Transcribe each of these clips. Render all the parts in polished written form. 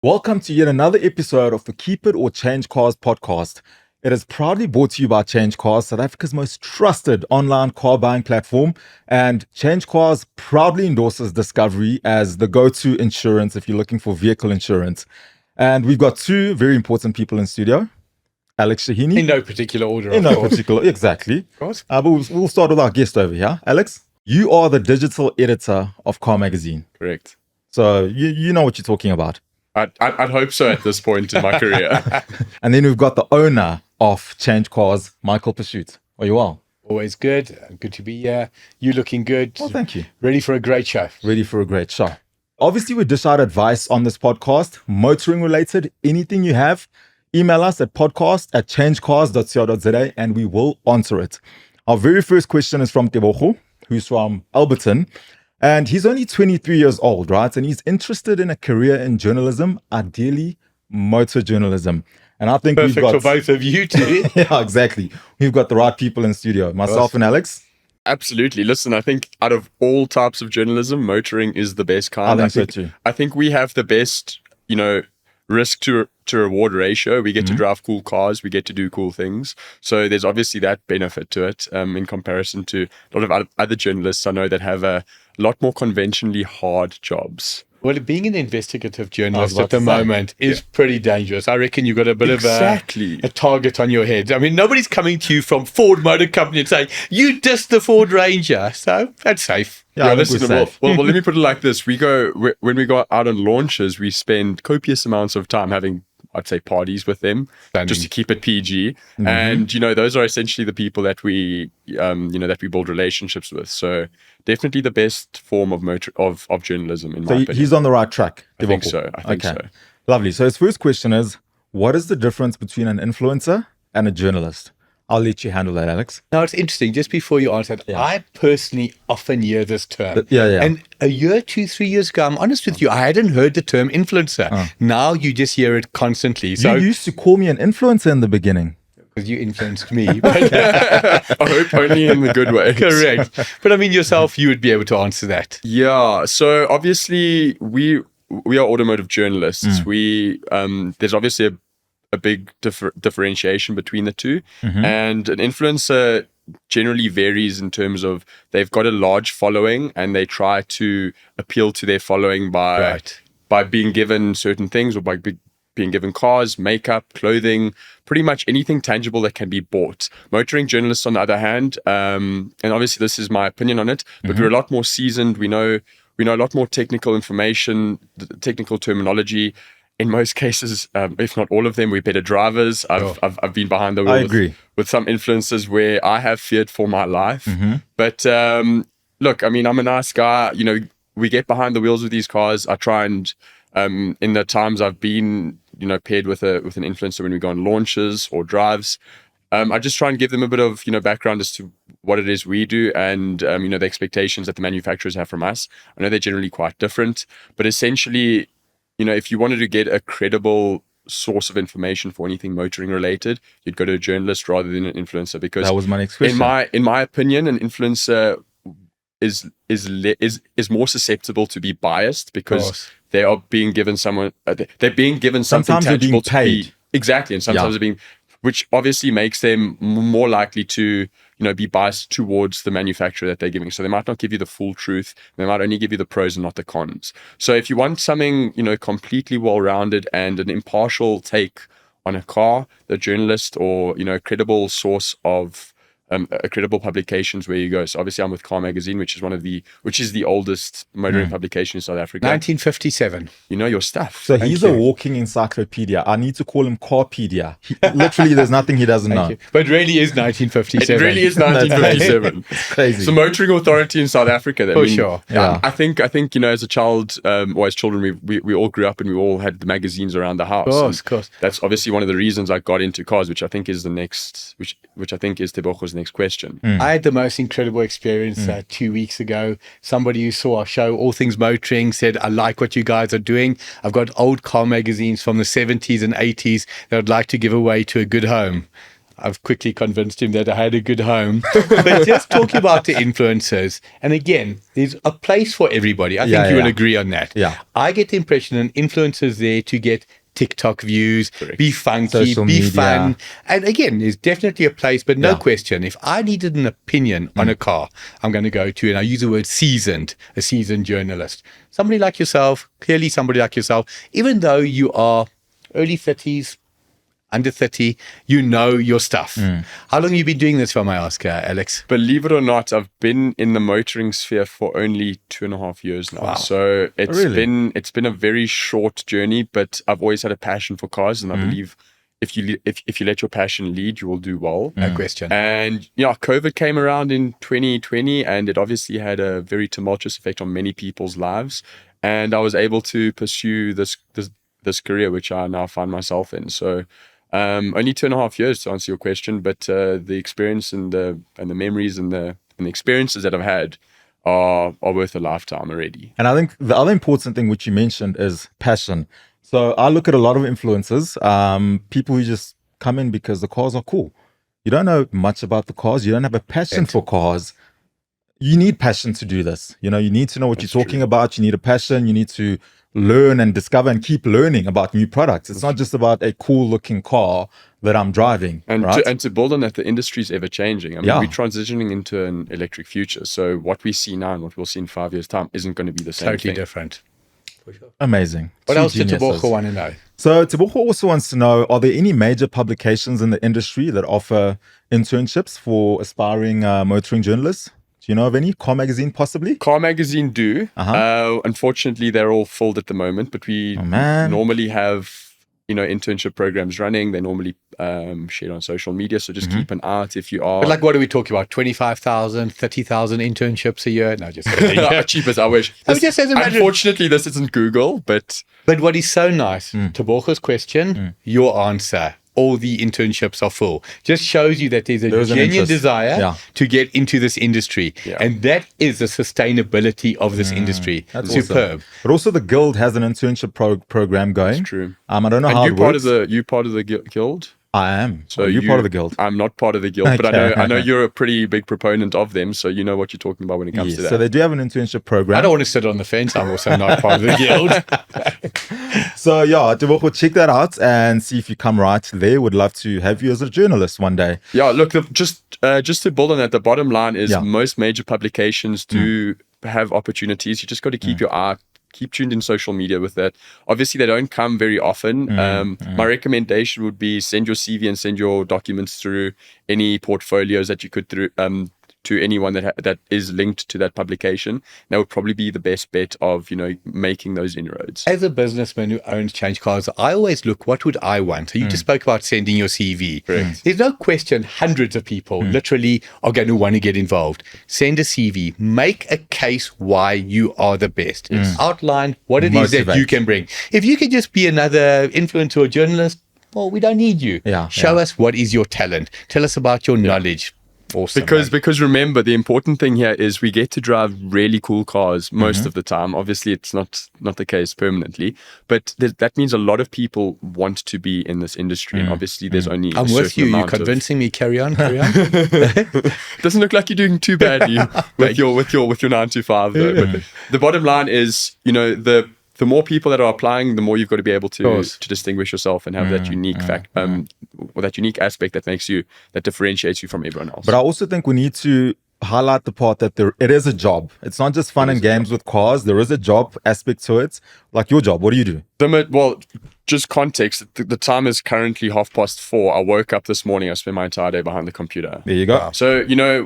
Welcome to yet another episode of the Keep It or Change Cars podcast. It is proudly brought to you by Change Cars, South Africa's most trusted online car buying platform. And Change Cars proudly endorses Discovery as the go-to insurance if you're looking for vehicle insurance. And we've got two very important people in studio. Alex Shahini. In no particular order, In no particular, exactly. Of course. But we'll start with our guest over here. Alex, you are the digital editor of Car Magazine. Correct. So you know what you're talking about. I'd hope so at this point in my career. And then we've got the owner of Change Cars, Michael Pursuit. Are you well? Always good. Good to be here. You looking good. Well, thank you. Ready for a great show. Ready for a great show. Obviously, we dish out advice on this podcast, motoring related, anything you have. Email us at podcast@changecars.co.za and we will answer it. Our very first question is from Tebogo, who's from Alberton. And he's only 23 years old, right? And he's interested in a career in journalism, ideally motor journalism. And I think Perfect we've got... for both of you too. Yeah, exactly. We've got the right people in studio, myself and Alex. Absolutely. Listen, I think out of all types of journalism, motoring is the best kind. I think so too. I think we have the best, risk to reward ratio. We get to drive cool cars. We get to do cool things. So there's obviously that benefit to it in comparison to a lot of other journalists I know that have a lot more conventionally hard jobs. Well, being an investigative journalist at the moment is pretty dangerous. I reckon you've got a bit of a target on your head. I mean, nobody's coming to you from Ford Motor Company and saying, you dissed the Ford Ranger. So that's safe. Yeah, well, let me put it like this. When we go out on launches, we spend copious amounts of time having, I'd say, parties with them, just to keep it PG. And, those are essentially the people that we build relationships with. So definitely the best form of journalism, in my opinion. He's on the right track. I think so. Lovely. So his first question is, what is the difference between an influencer and a journalist? I'll let you handle that, Alex. Now, it's interesting. Just before you answer that, I personally often hear this term. Yeah. And a year, 2-3 years ago, I'm honest with you, I hadn't heard the term influencer. Now you just hear it constantly. So you used to call me an influencer in the beginning. Because you influenced me. But I hope only in the good way. Correct. But I mean, yourself, you would be able to answer that. Yeah. So obviously, we are automotive journalists. There's obviously a big differentiation between the two. And an influencer generally varies in terms of they've got a large following and they try to appeal to their following by being given certain things or by being given cars, makeup, clothing, pretty much anything tangible that can be bought. Motoring journalists, on the other hand, and obviously this is my opinion on it, but we're a lot more seasoned. We know a lot more technical information, technical terminology. In most cases, if not all of them, we're better drivers. I've been behind the wheel with some influencers where I have feared for my life. But look, I mean, I'm a nice guy. We get behind the wheels with these cars. I try and in the times I've been, paired with an influencer when we go on launches or drives, I just try and give them a bit of, background as to what it is we do and, the expectations that the manufacturers have from us. I know they're generally quite different, but essentially, if you wanted to get a credible source of information for anything motoring related, you'd go to a journalist rather than an influencer, because that was my next question. In my opinion, an influencer is more susceptible to be biased because they are being given something tangible to be exactly, and sometimes they're being, which obviously makes them more likely to be biased towards the manufacturer that they're giving. So they might not give you the full truth. They might only give you the pros and not the cons. So if you want something completely well-rounded and an impartial take on a car, the journalist or a credible source of a credible publications where you go. So obviously I'm with Car Magazine, which is the oldest motoring publication in South Africa. 1957. You know your stuff. So he's a walking encyclopedia. I need to call him Carpedia. Literally, there's nothing he doesn't know. But it really is 1957. It really is 1957. It's crazy. It's the motoring authority in South Africa. Sure. Yeah. I think as a child or as children, we all grew up and we all had the magazines around the house. Of course. That's obviously one of the reasons I got into cars, which I think is the next, which I think is Tebogo's next question. I had the most incredible experience 2 weeks ago. Somebody who saw our show, All Things Motoring, said, I like what you guys are doing. I've got old car magazines from the 70s and 80s that I'd like to give away to a good home. I've quickly convinced him that I had a good home. But just talking about the influencers, and again, there's a place for everybody. I think you will agree on that. Yeah. I get the impression an influencer's there to get TikTok views, be funky, Social be media. fun. And again, there's definitely a place, but no question. If I needed an opinion on a car, I'm going to go to, and I use the word seasoned, a seasoned journalist. Somebody like yourself, clearly somebody like yourself, even though you are early 30s, under 30, you know your stuff. How long have you been doing this for, may I ask, Alex? Believe it or not, I've been in the motoring sphere for only 2.5 years now. Wow. So it's been a very short journey, but I've always had a passion for cars, and I believe if you let your passion lead, you will do well. No question. And COVID came around in 2020, and it obviously had a very tumultuous effect on many people's lives. And I was able to pursue this career, which I now find myself in. So. Only 2.5 years to answer your question, but the experience and the memories and the experiences that I've had are worth a lifetime already. And I think the other important thing which you mentioned is passion. So I look at a lot of influencers, people who just come in because the cars are cool. You don't know much about the cars. You don't have a passion for cars. You need passion to do this. You need to know what you're talking about. You need a passion. You need to learn and discover and keep learning about new products. It's not just about a cool looking car that I'm driving. And, right? to build on that, the industry is ever changing. I mean, we're transitioning into an electric future. So what we see now and what we'll see in 5 years' time isn't going to be the same Totally thing. different. Amazing. What Two else did geniuses. Tebogo want to know? So Tebogo also wants to know, are there any major publications in the industry that offer internships for aspiring motoring journalists? Do you know of any? Car Magazine, possibly? Car Magazine do. Unfortunately, they're all filled at the moment, but we normally have, internship programs running. They normally shared on social media. So just keep an eye out if you are. But like, what are we talking about? 25,000, 30,000 internships a year? No, just kidding. Cheap as I wish. Just as a matter- Unfortunately, this isn't Google, but But what is so nice, Tebogo's question, your answer. All the internships are full. Just shows you that there's a genuine desire to get into this industry. Yeah. And that is the sustainability of this industry. That's superb. awesome. But also the Guild has an internship program going. That's true. I don't know and how you it part works. of the you part of the guild. I am. So you're part of the Guild. I'm not part of the guild, but I know you're a pretty big proponent of them, so you know what you're talking about when it comes to that. So they do have an internship program. I don't want to sit on the fence. I'm also not part of the guild. So Tebogo, check that out and see if you come right there. Would love to have you as a journalist one day. Yeah, look, just to build on that, the bottom line is most major publications do have opportunities. You just got to keep your eye. Keep tuned in social media with that. Obviously, they don't come very often. My recommendation would be send your CV and send your documents through any portfolios that you could through to anyone that is linked to that publication. That would probably be the best bet of making those inroads. As a businessman who owns CHANGECARS, I always look, what would I want? So you just spoke about sending your CV. There's no question hundreds of people literally are going to want to get involved. Send a CV. Make a case why you are the best. Outline what it is that you can bring. If you could just be another influencer or journalist, well, we don't need you. Show us what is your talent. Tell us about your knowledge. Awesome, because remember, the important thing here is we get to drive really cool cars most of the time. Obviously, it's not the case permanently, but that means a lot of people want to be in this industry, and obviously there's only I'm with you. You're convincing me. Carry on. Doesn't look like you're doing too badly with your 9 to 5 though. But the bottom line is, the more people that are applying, the more you've got to be able to distinguish yourself and have that unique or that unique aspect that differentiates you from everyone else. But I also think we need to highlight the part that it is a job. It's not just fun and games with cars. There is a job aspect to it. Like your job, what do you do? Well, just context. The time is currently 4:30. I woke up this morning. I spent my entire day behind the computer. There you go. Wow. So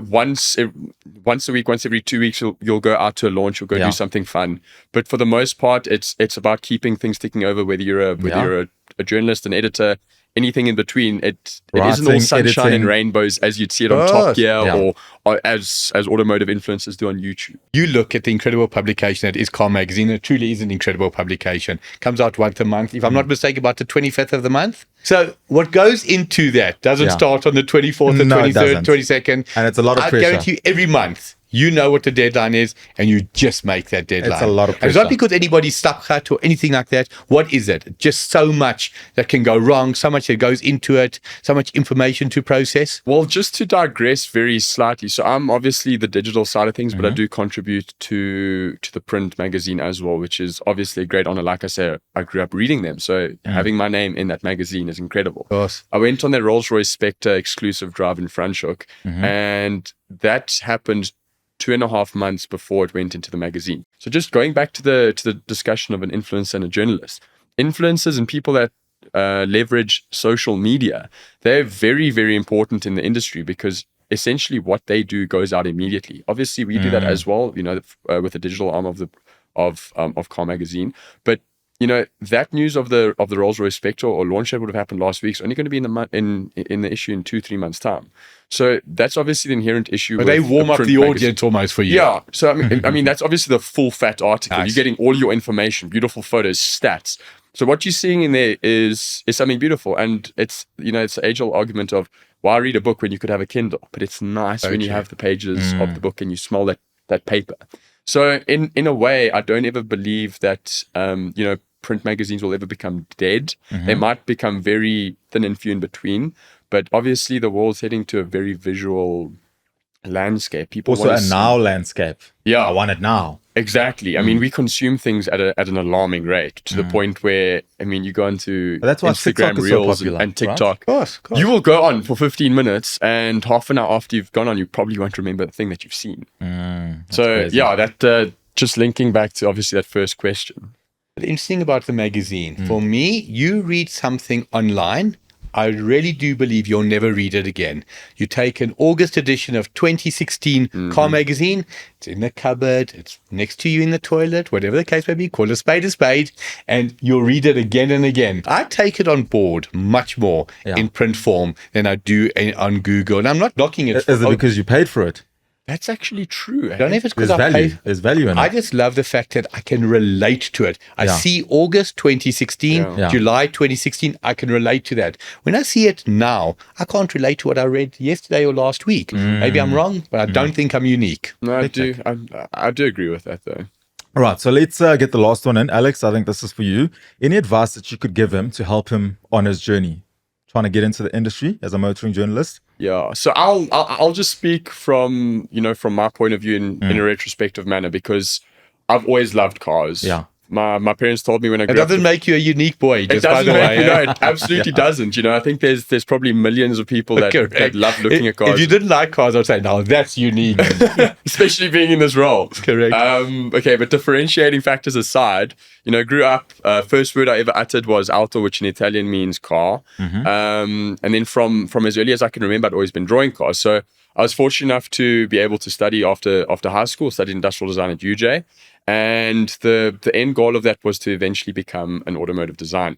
once a week, once every 2 weeks, you'll go out to a launch. You'll go do something fun. But for the most part, it's about keeping things ticking over. Whether you're a journalist, an editor, anything in between, it isn't all sunshine and rainbows as you'd see it on Top Gear or as automotive influencers do on YouTube. You look at the incredible publication that is Car Magazine. It truly is an incredible publication. Comes out once a month, if I'm not mistaken, about the 25th of the month. So what goes into that doesn't start on the 24th, the 23rd, 22nd. And it's a lot of pressure. I guarantee you every month You know what the deadline is, and you just make that deadline. It's a lot of And it's pressure. not because anybody's stuck cut or anything like that. What is it? Just so much that can go wrong, so much that goes into it, so much information to process. Well, just to digress very slightly, so I'm obviously the digital side of things, but I do contribute to the print magazine as well, which is obviously a great honor. Like I said, I grew up reading them, so having my name in that magazine is incredible. Of course. I went on their Rolls-Royce Spectre exclusive drive in Franschhoek, and that happened 2.5 months before it went into the magazine. So just going back to the discussion of an influencer and a journalist, influencers and people that leverage social media, they're very, very important in the industry because essentially what they do goes out immediately. Obviously, we do that as well, you know, with the digital arm of Car Magazine. But you know, that news of the Rolls-Royce Spectre or launch that would have happened last week is only going to be in the issue in 2-3 months' time. So that's obviously the inherent issue. But with they warm up the magazine. audience almost for you. Yeah. So I mean that's obviously the full fat article. Nice. You're getting all your information, beautiful photos, stats. So what you're seeing in there is something beautiful, and it's, you know, it's the age-old argument of why read a book when you could have a Kindle, but it's nice when you have the pages of the book and you smell that paper. So in a way, I don't ever believe that you know, print magazines will ever become dead. They might become very thin and few in between, but obviously the world's heading to a very visual landscape. People Also want a to now landscape. Yeah. I want it now. Exactly. I mean, we consume things at an alarming rate to the point where, I mean, you go onto But that's why TikTok Instagram is so Reels popular, and right? TikTok. Of course. You will go on for 15 minutes, and half an hour after you've gone on, you probably won't remember the thing that you've seen. So crazy. yeah, that just linking back to obviously that first question. The interesting about the magazine, for me, you read something online, I really do believe you'll never read it again. You take an August edition of 2016 Car Magazine, it's in the cupboard, it's next to you in the toilet, whatever the case may be, call a spade, and you'll read it again and again. I take it on board much more in print form than I do on Google. And I'm not knocking it. Is it because you paid for it? That's actually true. I don't know if it's because There's I value. pay. There's value in I it. just love the fact that I can relate to it. I see August 2016, Yeah. July 2016, I can relate to that. When I see it now, I can't relate to what I read yesterday or last week. Maybe I'm wrong, but I don't think I'm unique. No, I do. I do agree with that though. All right, so let's get the last one in. Alex, I think this is for you. Any advice that you could give him to help him on his journey, trying to get into the industry as a motoring journalist? Yeah, so I'll just speak from, you know, from my point of view in a retrospective manner, because I've always loved cars. Yeah. My parents told me when I It grew up. doesn't make you a unique boy, It just by doesn't the make way. me, no, it absolutely doesn't. You know, I think there's probably millions of people that love looking at cars. If you didn't like cars, I'd say, no, that's unique. Especially being in this role. Correct. Okay, but differentiating factors aside, you know, grew up, first word I ever uttered was auto, which in Italian means car. And then from as early as I can remember, I'd always been drawing cars. So I was fortunate enough to be able to study after high school, studied industrial design at UJ. And the end goal of that was to eventually become an automotive designer.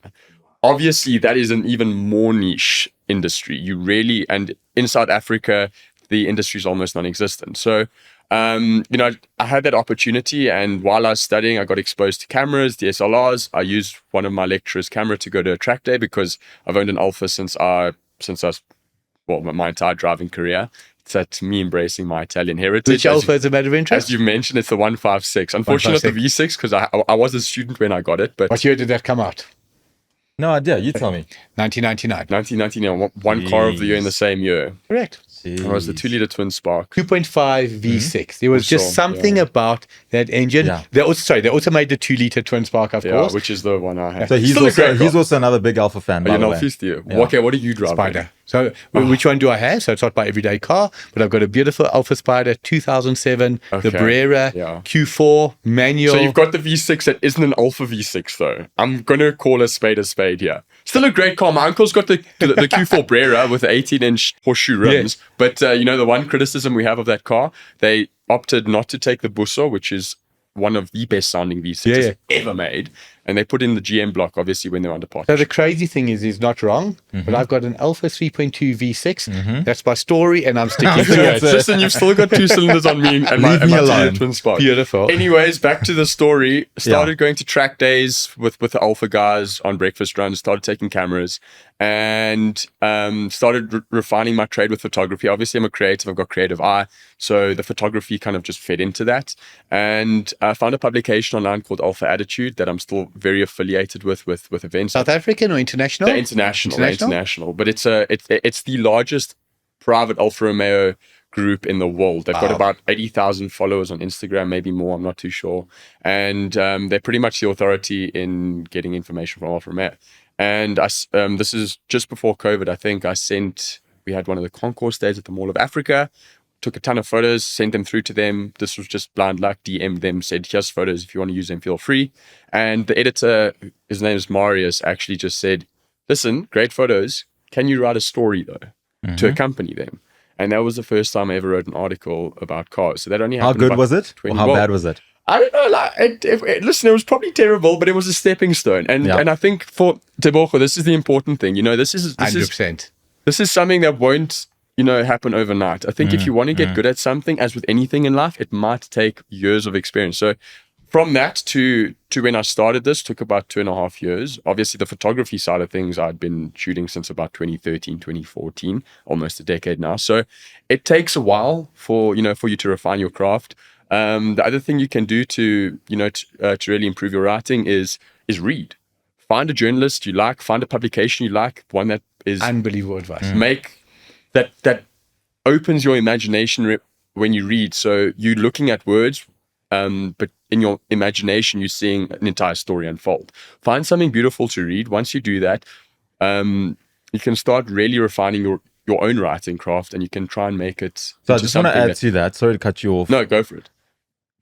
Obviously, that is an even more niche industry. You really, and in South Africa, the industry is almost non-existent. So, you know, I had that opportunity, and while I was studying, I got exposed to cameras, DSLRs. I used one of my lecturer's camera to go to a track day because I've owned an Alfa since I was, well, my entire driving career. That's me embracing my Italian heritage. Which Alfa is a matter of interest? As you mentioned, it's the 156. Unfortunately, not the V6 because I was a student when I got it. But What year did that come out? No idea. You tell me. 1999. 1999, one car of the year in the same year. Correct. It was the 2-liter twin spark. 2.5 V6. There was just something about that engine. Yeah. They also made the 2-liter twin spark, of course. Which is the one I had. So he's Still a great car. also another big Alpha fan, by You're the not way. fist you. Yeah. Okay, what do you drive? Spider. So which one do I have? So it's not my everyday car, but I've got a beautiful Alpha Spider 2007, the Okay. Brera Yeah. Q4 manual. So you've got the V6 that isn't an Alpha V6 though. I'm gonna call a spade here. Still a great car. My uncle's got the Q4 Brera with the 18-inch horseshoe rims. Yeah. But you know, the one criticism we have of that car, they opted not to take the Busso, which is one of the best sounding V6s ever made. and they put in the GM block, obviously, when they're under part. So the crazy thing is he's not wrong, but I've got an Alpha 3.2 V6. That's my story, and I'm sticking to it. Listen, you've still got 2 cylinders on me and my twin spark. Beautiful. Anyways, back to the story. Started going to track days with the Alpha guys on breakfast runs, started taking cameras, and started refining my trade with photography. Obviously, I'm a creative. I've got creative eye. So the photography kind of just fed into that. And I found a publication online called Alpha Attitude that I'm still very affiliated with events. South African or international? They're international. But it's the largest private Alfa Romeo group in the world. They've got about 80,000 followers on Instagram, maybe more, I'm not too sure. And they're pretty much the authority in getting information from Alfa Romeo. And this is just before COVID, I think. We had one of the concourse days at the Mall of Africa, took a ton of photos, sent them through to them. This was just blind luck, DM'd them, said, here's photos. If you want to use them, feel free. And the editor, his name is Marius, actually just said, listen, great photos. Can you write a story, though, to accompany them? And that was the first time I ever wrote an article about cars. So that only happened. How good was it? Or how bad was it? I don't know. Listen, it was probably terrible, but it was a stepping stone. And I think for Tebogo, this is the important thing. This is 100%. This is something that won't, happen overnight. I think if you want to get good at something, as with anything in life, it might take years of experience. So from that to when I started this, took about 2.5 years. Obviously, the photography side of things, I'd been shooting since about 2013, 2014, almost a decade now. So it takes a while for you to refine your craft. The other thing you can do to really improve your writing is read. Find a journalist you like, find a publication you like, one that is unbelievable advice. Make that opens your imagination when you read. So you're looking at words, but in your imagination, you're seeing an entire story unfold. Find something beautiful to read. Once you do that, you can start really refining your own writing craft, and you can try and make it. So I just want to add to that. Sorry to cut you off. No, go for it.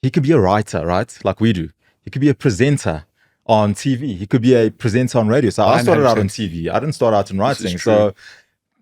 He could be a writer, right? Like we do. He could be a presenter on TV. He could be a presenter on radio. So I started out on TV. I didn't start out in writing. So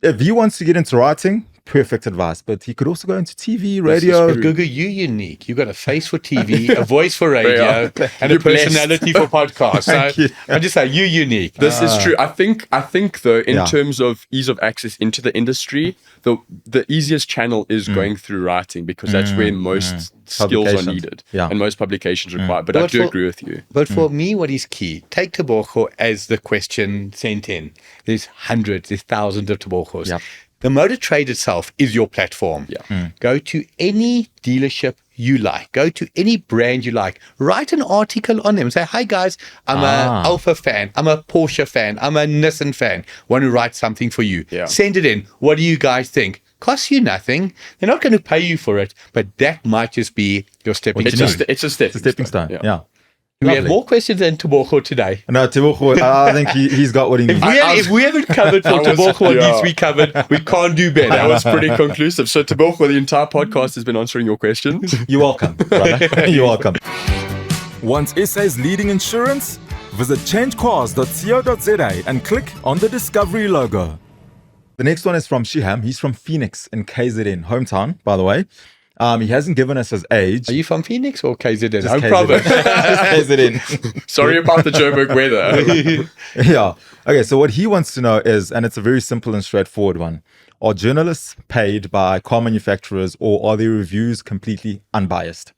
if he wants to get into writing, perfect advice. But he could also go into TV, radio. Gugu, you're unique. You've got a face for TV, a voice for radio, and a personality for podcasts. So I just say you're unique. This is true. I think though, in terms of ease of access into the industry, the easiest channel is going through writing, because that's where most skills are needed and most publications require. But I do agree with you. But for me, what is key? Take Tebogo as the question sent in. There's hundreds, there's thousands of Tebogos. Yep. The motor trade itself is your platform. Go to any dealership you like. Go to any brand you like. Write an article on them. Say, hi guys, I'm a Alpha fan. I'm a Porsche fan. I'm a Nissan fan. Want to write something for you. Send it in. What do you guys think? Costs you nothing. They're not going to pay you for it, but that might just be your stepping stone. It's a stepping stone. Yeah. We have more questions than Tebogo today. No, Tebogo, I think he's got what he needs. If we haven't covered for Tebogo what needs to be covered, we can't do better. That was pretty conclusive. So Tebogo, the entire podcast has been answering your questions. You're welcome, brother. You're welcome. Want SA's leading insurance? Visit changecars.co.za and click on the Discovery logo. The next one is from Shiham. He's from Phoenix in KZN, hometown, by the way. He hasn't given us his age. Are you from Phoenix or KZN? Just KZN. Sorry about the Joburg weather. Yeah. Okay, so what he wants to know is, and it's a very simple and straightforward one, are journalists paid by car manufacturers, or are their reviews completely unbiased?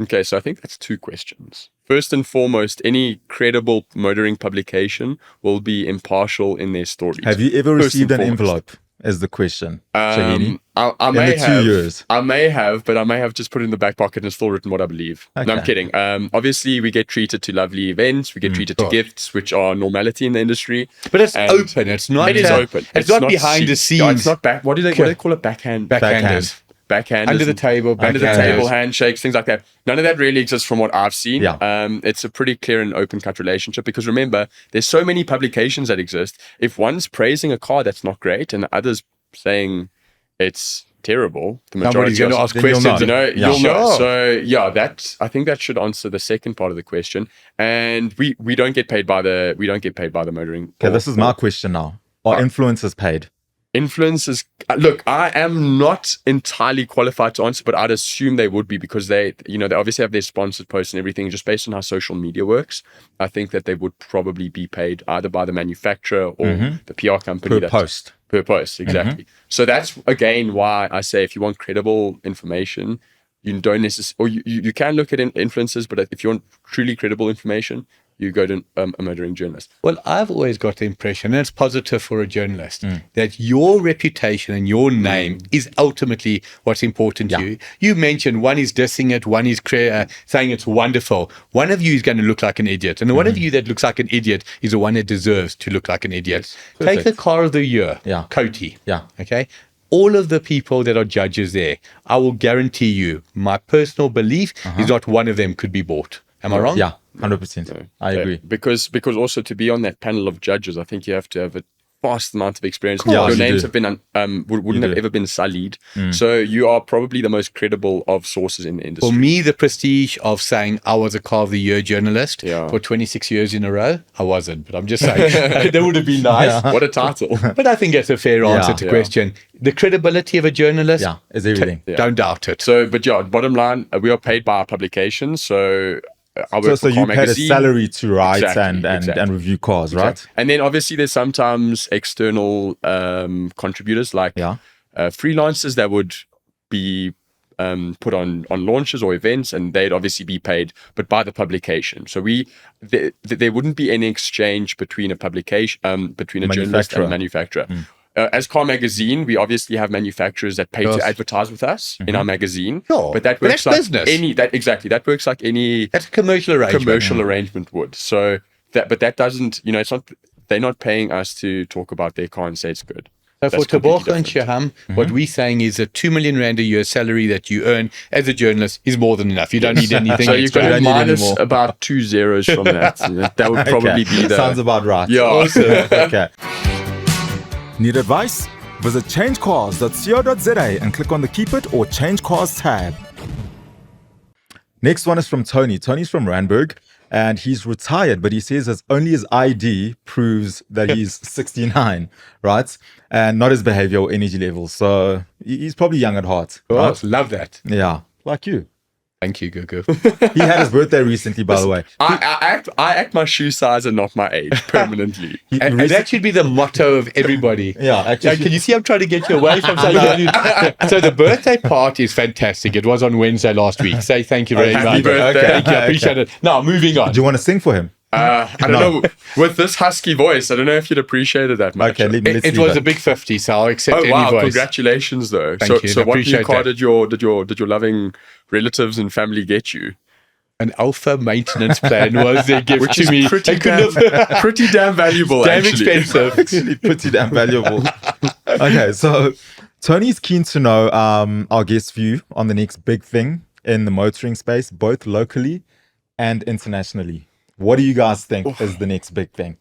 Okay, so I think that's 2 questions. First and foremost, any credible motoring publication will be impartial in their stories. Have you ever received an envelope? Is the question, Shahini? I may have. 2 years. I may have, but I may have just put it in the back pocket and still written what I believe. Okay. No, I'm kidding. Obviously, we get treated to lovely events. We get treated to gifts, which are normality in the industry. But it's open. It's not. It is open. It's not behind the scenes. No, it's not back. What do they call it? Backhanders. Under the table handshakes, things like that. None of that really exists from what I've seen. It's a pretty clear and open cut relationship, because remember, there's so many publications that exist. If one's praising a car that's not great and the other's saying it's terrible, the majority going to ask questions. You'll know. So I think that should answer the second part of the question. And we don't get paid by the motoring. Okay, this is my question now. Are influencers paid? Influencers, look, I am not entirely qualified to answer, but I'd assume they would be, because they obviously have their sponsored posts and everything. Just based on how social media works, I think that they would probably be paid either by the manufacturer or the PR company. Per post. Per post, exactly. So that's, again, why I say if you want credible information, you don't necessarily, or you can look at influencers, but if you want truly credible information, you go to a motoring journalist. Well, I've always got the impression, and it's positive for a journalist, that your reputation and your name is ultimately what's important to you. You mentioned one is dissing it, one is saying it's wonderful. One of you is going to look like an idiot, and the one of you that looks like an idiot is the one that deserves to look like an idiot. Take the car of the year, Coty. Okay. All of the people that are judges there, I will guarantee you, my personal belief is not one of them could be bought. Am I wrong? Yeah, 100%. I agree. Because also to be on that panel of judges, I think you have to have a vast amount of experience. Yeah, your names have been wouldn't have ever been sullied. So you are probably the most credible of sources in the industry. For me, the prestige of saying I was a Car of the Year journalist for 26 years in a row, I wasn't. But I'm just saying, that would have been nice. What a title. But I think that's a fair answer to the question. The credibility of a journalist, is everything. Don't doubt it. So, but bottom line, we are paid by our publication. So So you paid a salary to write and review cars, right? And then obviously there's sometimes external contributors, like freelancers that would be put on launches or events, and they'd obviously be paid, but by the publication. So there wouldn't be any exchange between a publication, between a journalist and a manufacturer. As Car Magazine, we obviously have manufacturers that pay to advertise with us in our magazine. But that works like business. That works like any That's a commercial arrangement would. So that doesn't, it's not, they're not paying us to talk about their car and say it's good. So for Tebogo and Shaham, what we're saying is a 2 million rand a year salary that you earn as a journalist is more than enough. You don't need anything. So you've got to minus about 2 zeros from that. That would probably be the... Sounds about right. Yeah. Awesome. Okay. Need advice? Visit changecars.co.za and click on the Keep It or Change Cars tab. Next one is from Tony. Tony's from Randburg and he's retired, but he says that only his ID proves that he's 69, right? And not his behavior or energy level. So he's probably young at heart. Right? Love that. Yeah, like you. Thank you, Gugu. He had his birthday recently, by the way. I act my shoe size and not my age permanently. And that should be the motto of everybody. Actually. Can you see I'm trying to get you away from saying So the birthday party is fantastic. It was on Wednesday last week. Say thank you very much. Happy birthday. Thank you. I appreciate it. Now, moving on. Do you want to sing for him? I don't know. With this husky voice, I don't know if you'd appreciate it that much. Okay, it was a big 50, so I'll accept any voice. Congratulations, though. Thank you. So what new car did your loving relatives and family get you? An Alpha maintenance plan was their gift Which to is me. pretty damn valuable, damn actually. expensive. Actually, pretty damn valuable. Okay, so Tony's keen to know our guest view on the next big thing in the motoring space, both locally and internationally. What do you guys think is the next big thing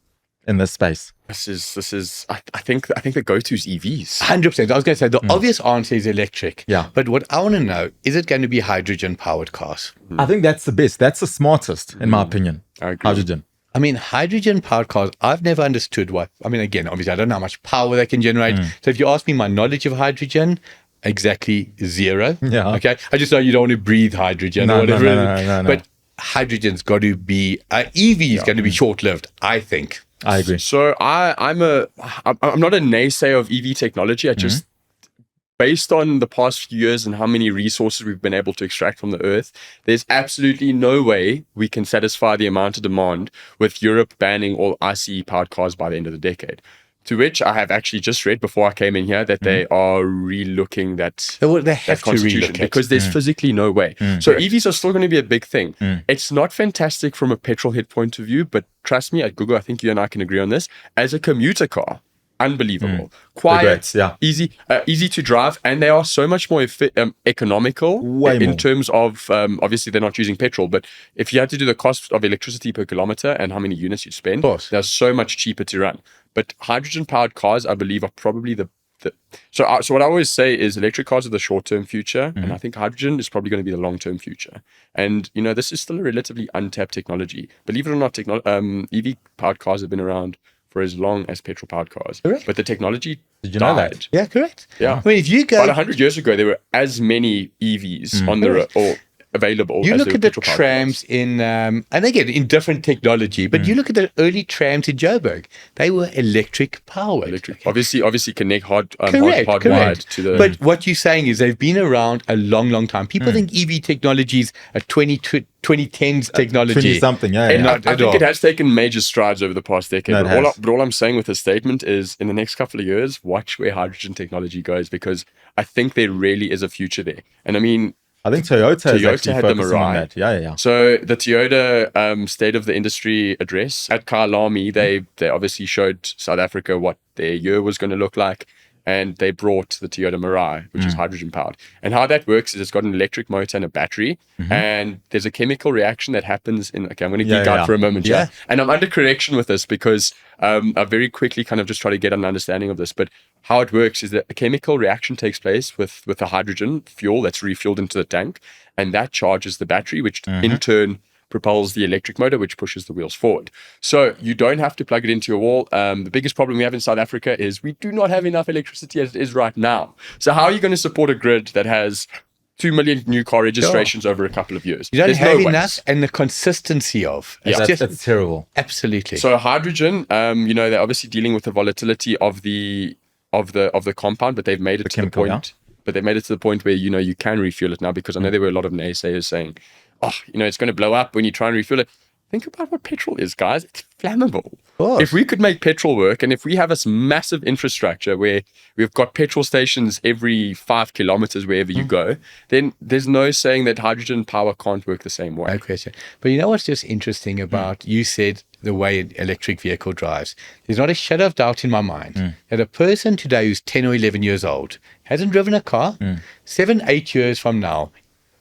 in this space? This is. I think the go-to is EVs. 100%. I was going to say the obvious answer is electric. Yeah. But what I want to know, is it going to be hydrogen-powered cars? I think that's the best. That's the smartest, in my opinion. I agree. Hydrogen. I mean, hydrogen-powered cars, I've never understood what... I mean, again, obviously, I don't know how much power they can generate. So if you ask me my knowledge of hydrogen, exactly zero. Yeah. Okay? I just know you don't want to breathe hydrogen or whatever. No. But hydrogen's got to be... EV is going to be short-lived, I think. I agree. So I'm not a naysayer of EV technology. I just, based on the past few years and how many resources we've been able to extract from the earth, there's absolutely no way we can satisfy the amount of demand with Europe banning all ICE powered cars by the end of the decade. To which I have actually just read before I came in here that they are relooking that, they have that constitution to because there's physically no way. So EVs are still going to be a big thing. It's not fantastic from a petrol head point of view, but trust me, at Google, I think you and I can agree on this. As a commuter car, unbelievable, quiet, easy to drive, and they are so much more economical in terms of obviously they're not using petrol, but if you had to do the cost of electricity per kilometer and how many units you'd spend, they're so much cheaper to run. But hydrogen powered cars, I believe, are probably so what I always say is electric cars are the short-term future, and I think hydrogen is probably going to be the long-term future. And this is still a relatively untapped technology. Believe it or not, EV powered cars have been around for as long as petrol-powered cars. Correct. But the technology Did you know died. that? Yeah, correct. Yeah. I mean, if you go About 100 years ago, there were as many EVs on the road or available. You as look there at were the petrol-powered trams in, and again, in different technology, but you look at the early trams in Joburg, they were electric powered. Electric. Obviously connect Correct. hardwired to the. But what you're saying is they've been around a long, long time. People think EV technology is a 2010s technology. 20 something, yeah. And yeah. I think it has taken major strides over the past decade. No, it but, has. but all I'm saying with this statement is in the next couple of years, watch where hydrogen technology goes, because I think there really is a future there. And I mean, I think Toyota is actually had the focusing on Mirai. that. Yeah. So the Toyota State of the Industry address at Kyalami, they obviously showed South Africa what their year was going to look like, and they brought the Toyota Mirai, which is hydrogen powered. And how that works is it's got an electric motor and a battery, and there's a chemical reaction that happens in. Okay, I'm going to geek out for a moment, Yeah. And I'm under correction with this because I very quickly kind of just try to get an understanding of this, but. How it works is that a chemical reaction takes place with the hydrogen fuel that's refueled into the tank, and that charges the battery, which in turn propels the electric motor, which pushes the wheels forward. So you don't have to plug it into your wall. The biggest problem we have in South Africa is we do not have enough electricity as it is right now. So how are you going to support a grid that has 2 million new car registrations over a couple of years? You don't There's have no way. enough, and the consistency of. It's That's terrible. Absolutely. So hydrogen, they're obviously dealing with the volatility of the compound, but they've made it to chemical, the point. But they made it to the point where you can refuel it now, because I know there were a lot of naysayers saying, it's going to blow up when you try and refuel it. Think about what petrol is, guys. It's flammable. If we could make petrol work, and if we have this massive infrastructure where we've got petrol stations every 5 kilometers wherever you go, then there's no saying that hydrogen power can't work the same way. No question. But you know what's just interesting about, you said the way an electric vehicle drives. There's not a shadow of doubt in my mind that a person today who's 10 or 11 years old, hasn't driven a car, 7, 8 years from now,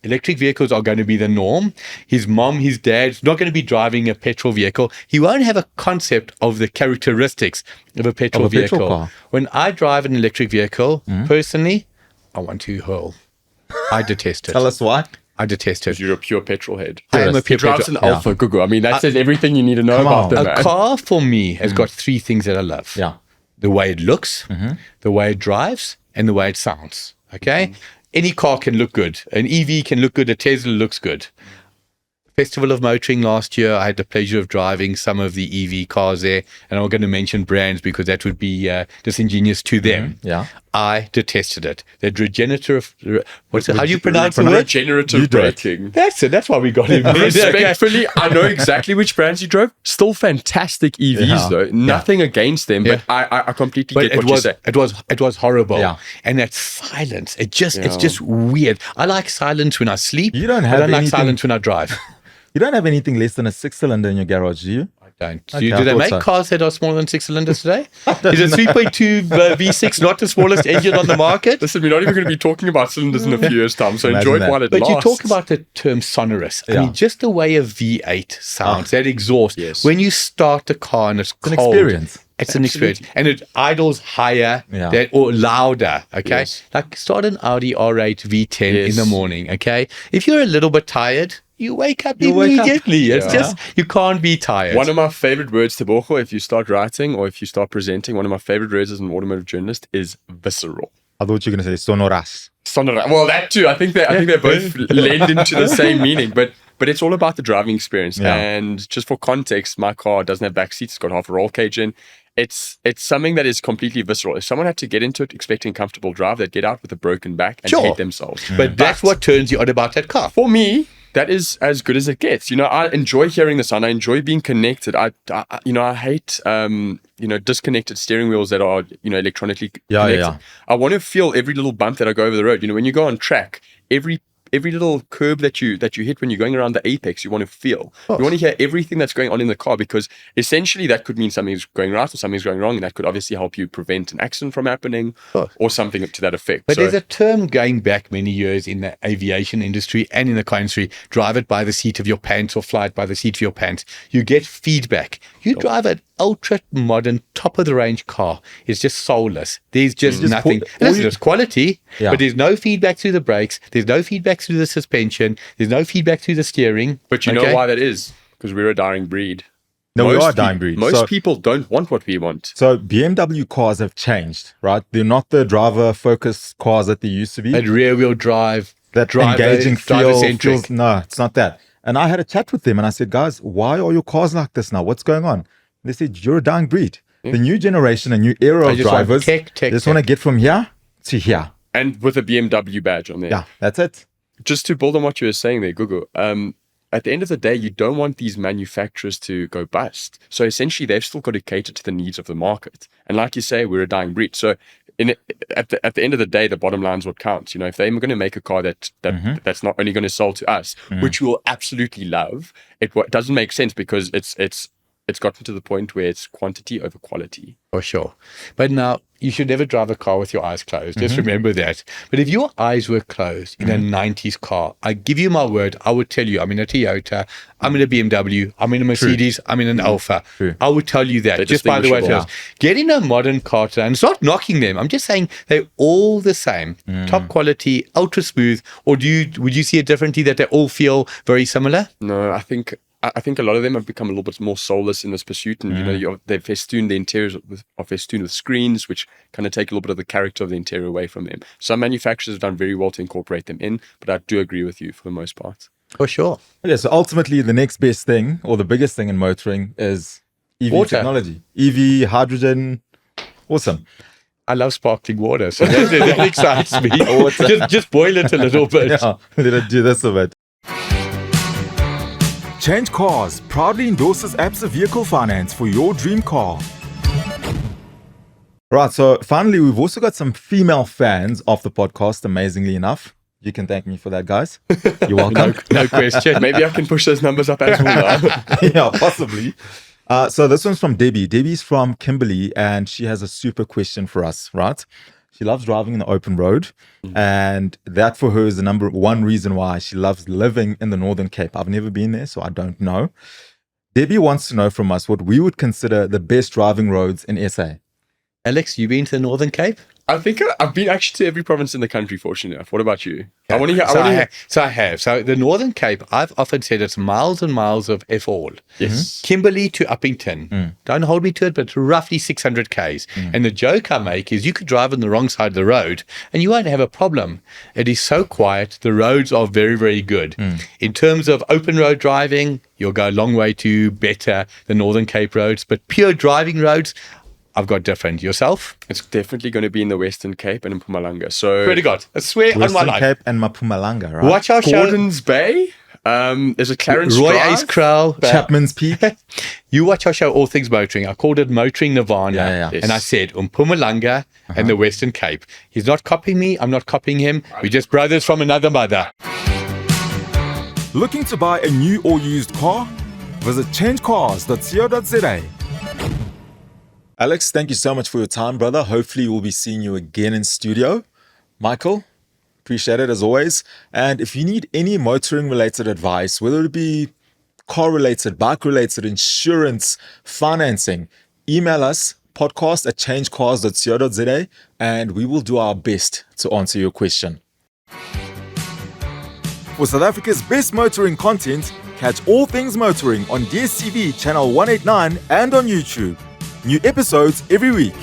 electric vehicles are going to be the norm. His mom, his dad's not going to be driving a petrol vehicle. He won't have a concept of the characteristics of a petrol vehicle. car. When I drive an electric vehicle, personally, I want to hurl. I detest it. Tell us why. I detest it. You're a pure petrol head. I am a He pure drives petrol. an Alpha Gugu. I mean, that says everything you need to know Come about on. the A man. car for me has got 3 things that I love. Yeah. The way it looks, the way it drives, and the way it sounds. Okay? Any car can look good. An EV can look good. A Tesla looks good. Festival of Motoring last year, I had the pleasure of driving some of the EV cars there, and I'm not going to mention brands because that would be disingenuous to them. Yeah. I detested it. The regenerative, how do you pronounce the word? Regenerative braking. That's it. That's why we got him. Respectfully, I know exactly which brands you drove. Still fantastic EVs though. Nothing against them, but I completely get what you say. It was horrible. Yeah. And that silence, it's just weird. I like silence when I sleep. You don't I have don't like anything- silence when I drive. You don't have anything less than a 6-cylinder in your garage, do you? Don't. Okay, Do I they thought make so. cars that are smaller than 6 cylinders today? Is a 3.2 V6 not the smallest engine on the market? Listen, we're not even going to be talking about cylinders in a few years' time, so Imagine enjoy it that. while it But lasts. you talk about the term sonorous. I Yeah. mean, just the way a V8 sounds, that exhaust. Yes. When you start the car and it's an cold, experience. It's an experience. And it idles higher Yeah. or louder, okay? Yes. Like start an Audi R8 V10 in Yes. the morning, okay? If you're a little bit tired, you wake up You wake up. immediately. It's Yeah. just, you can't be tired. One of my favorite words, Tebogo, if you start writing or if you start presenting, one of my favorite words as an automotive journalist is visceral. I thought you were going to say sonoras. Well, that too. I think they both lend into the same meaning, but it's all about the driving experience. Yeah. And just for context, my car doesn't have back seats; it's got half a roll cage in. It's something that is completely visceral. If someone had to get into it expecting a comfortable drive, they'd get out with a broken back and Sure. hate themselves. But that's what turns you on about that car. For me, that is as good as it gets. I enjoy hearing the sound. I enjoy being connected. I hate disconnected steering wheels that are electronically Yeah, connected. yeah. I want to feel every little bump that I go over the road. When you go on track, every little curb that you hit when you're going around the apex, you want to feel. You want to hear everything that's going on in the car, because essentially that could mean something's going right or something's going wrong, and that could obviously help you prevent an accident from happening or something to that effect. But there's a term going back many years in the aviation industry and in the car industry, drive it by the seat of your pants or fly it by the seat of your pants. You get feedback. You drive an ultra modern, top of the range car. It's just soulless. There's just nothing. There's quality, Yeah. but there's no feedback through the brakes. There's no feedback through the suspension. There's no feedback through the steering. But you know why that is? Because we're a dying breed. No, we are a dying breed. Most people don't want what we want. So BMW cars have changed, right? They're not the driver-focused cars that they used to be. That rear-wheel drive, That engaging feel. No, it's not that. And I had a chat with them and I said, guys, why are your cars like this now? What's going on? They said, you're a dying breed. The new generation, a new era of drivers, they just want to get from here to here. And with a BMW badge on there. Yeah, that's it. Just to build on what you were saying there, Gugu, at the end of the day, you don't want these manufacturers to go bust. So essentially, they've still got to cater to the needs of the market. And like you say, we're a dying breed. So at the end of the day, the bottom line is what counts. If they're going to make a car that's not only going to sell to us, which we will absolutely love, it doesn't make sense because it's gotten to the point where it's quantity over quality. For sure. But now, you should never drive a car with your eyes closed. Just remember that. But if your eyes were closed in a 90s car, I give you my word, I would tell you, I'm in a Toyota, I'm in a BMW, I'm in a Mercedes, I'm in an Alfa. I would tell you that. Just by the way, get in a modern car today, and it's not knocking them. I'm just saying they're all the same. Top quality, ultra smooth. Or would you see it differently, that they all feel very similar? No, I think a lot of them have become a little bit more soulless in this pursuit, and they've festooned the interiors with screens, which kind of take a little bit of the character of the interior away from them. Some manufacturers have done very well to incorporate them in, but I do agree with you for the most part. For sure. Okay, so ultimately, the next best thing or the biggest thing in motoring is EV technology, EV, hydrogen. Awesome. I love sparkling water, so that excites me. Just boil it a little bit. Yeah, let it do this a bit. Change Cars proudly endorses Absa Vehicle Finance for your dream car. Right, so finally, we've also got some female fans of the podcast, amazingly enough. You can thank me for that, guys. You're welcome. No question. Maybe I can push those numbers up as well now. Yeah, possibly. So this one's from Debbie. Debbie's from Kimberley, and she has a super question for us, right? She loves driving in the open road, and that for her is the number one reason why she loves living in the Northern Cape. I've never been there, so I don't know. Debbie wants to know from us what we would consider the best driving roads in SA. Alex, you been to the Northern Cape? I think I've been actually to every province in the country, fortunately enough. What about you? Yeah. I have. So the Northern Cape, I've often said it's miles and miles of F all. Yes. Kimberley to Uppington. Don't hold me to it, but it's roughly 600 Ks. And the joke I make is you could drive on the wrong side of the road and you won't have a problem. It is so quiet. The roads are very, very good. In terms of open road driving, you'll go a long way to better the Northern Cape roads. But pure driving roads, I've got different. Yourself? It's definitely going to be in the Western Cape and in Mpumalanga. So, swear to God, I swear on my life. Western Cape and Mpumalanga, right? Watch our show. Gordon's Bay. There's a Clarence Roy Drive. Ace Crow. Chapman's Peak. You watch our show, All Things Motoring. I called it Motoring Nirvana. Yeah. And I said, Mpumalanga and the Western Cape. He's not copying me. I'm not copying him. We're just brothers from another mother. Looking to buy a new or used car? Visit changecars.co.za. Alex, thank you so much for your time, brother. Hopefully we'll be seeing you again in studio. Michael, appreciate it as always. And if you need any motoring related advice, whether it be car related, bike related, insurance, financing, email us podcast@changecars.co.za and we will do our best to answer your question. For South Africa's best motoring content, catch All Things Motoring on DSTV channel 189 and on YouTube. New episodes every week.